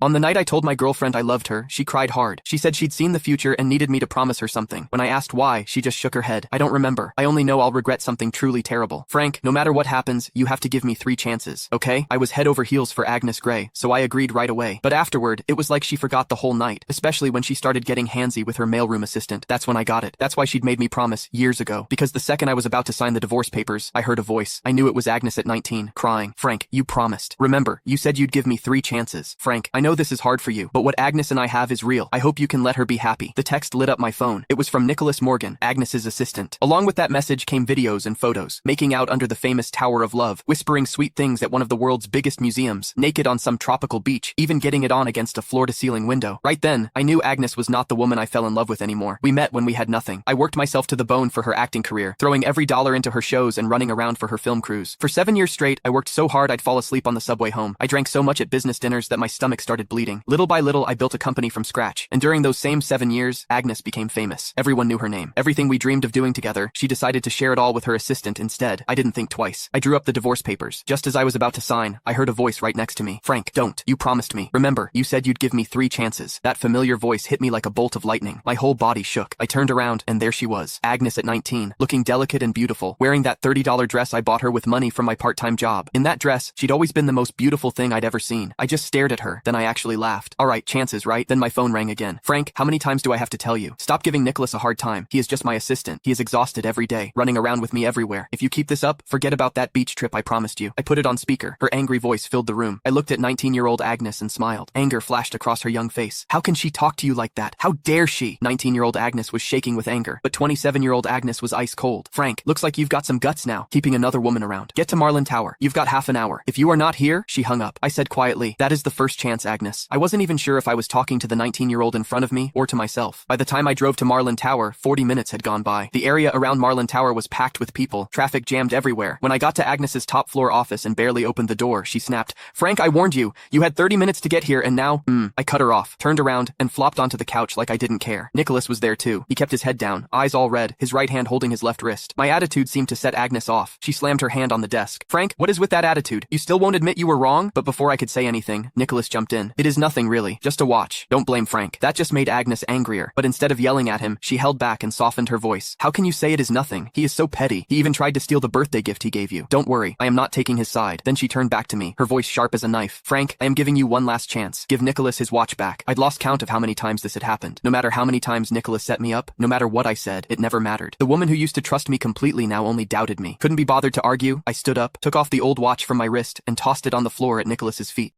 On the night I told my girlfriend I loved her, she cried hard. She said she'd seen the future and needed me to promise her something. When I asked why, she just shook her head. I don't remember. I only know I'll regret something truly terrible. Frank, no matter what happens, you have to give me 3 chances, okay? I was head over heels for Agnes Grey, so I agreed right away. But afterward, it was like she forgot the whole night, especially when she started getting handsy with her mailroom assistant. That's when I got it. That's why she'd made me promise years ago. Because the second I was about to sign the divorce papers, I heard a voice. I knew it was Agnes at 19, crying. Frank, you promised. Remember, you said you'd give me 3 chances. Frank, I know this is hard for you, but what Agnes and I have is real. I hope you can let her be happy. The text lit up my phone. It was from Nicholas Morgan, Agnes's assistant. Along with that message came videos and photos, making out under the famous Tower of Love, whispering sweet things at one of the world's biggest museums, naked on some tropical beach, even getting it on against a floor-to-ceiling window. Right then, I knew Agnes was not the woman I fell in love with anymore. We met when we had nothing. I worked myself to the bone for her acting career, throwing every dollar into her shows and running around for her film crews. For 7 years straight, I worked so hard I'd fall asleep on the subway home. I drank so much at business dinners that my stomach started bleeding. Little by little, I built a company from scratch. And during those same 7 years, Agnes became famous. Everyone knew her name. Everything we dreamed of doing together, she decided to share it all with her assistant instead. I didn't think twice. I drew up the divorce papers. Just as I was about to sign, I heard a voice right next to me. Frank, don't. You promised me. Remember, you said you'd give me 3 chances. That familiar voice hit me like a bolt of lightning. My whole body shook. I turned around, and there she was. Agnes at 19, looking delicate and beautiful, wearing that $30 dress I bought her with money from my part-time job. In that dress, she'd always been the most beautiful thing I'd ever seen. I just stared at her, then I actually laughed. All right, chances, right? Then my phone rang again. Frank, how many times do I have to tell you? Stop giving Nicholas a hard time. He is just my assistant. He is exhausted every day, running around with me everywhere. If you keep this up, forget about that beach trip I promised you. I put it on speaker. Her angry voice filled the room. I looked at 19-year-old Agnes and smiled. Anger flashed across her young face. How can she talk to you like that? How dare she? 19-year-old Agnes was shaking with anger, but 27-year-old Agnes was ice cold. Frank, looks like you've got some guts now, keeping another woman around. Get to Marlin Tower. You've got half an hour. If you are not here, she hung up. I said quietly, that is the first chance, Agnes. I wasn't even sure if I was talking to the 19-year-old in front of me or to myself. By the time I drove to Marlin Tower, 40 minutes had gone by. The area around Marlin Tower was packed with people, traffic jammed everywhere. When I got to Agnes's top floor office and barely opened the door, she snapped, Frank, I warned you. You had 30 minutes to get here and now, I cut her off, turned around, and flopped onto the couch like I didn't care. Nicholas was there too. He kept his head down, eyes all red, his right hand holding his left wrist. My attitude seemed to set Agnes off. She slammed her hand on the desk. Frank, what is with that attitude? You still won't admit you were wrong? But before I could say anything, Nicholas jumped in. It is nothing really, just a watch. Don't blame Frank. That just made Agnes angrier. But instead of yelling at him, she held back and softened her voice. How can you say it is nothing? He is so petty. He even tried to steal the birthday gift he gave you. Don't worry, I am not taking his side. Then she turned back to me, her voice sharp as a knife. Frank, I am giving you one last chance. Give Nicholas his watch back. I'd lost count of how many times this had happened. No matter how many times Nicholas set me up, no matter what I said, it never mattered. The woman who used to trust me completely now only doubted me. Couldn't be bothered to argue. I stood up, took off the old watch from my wrist, and tossed it on the floor at Nicholas's feet.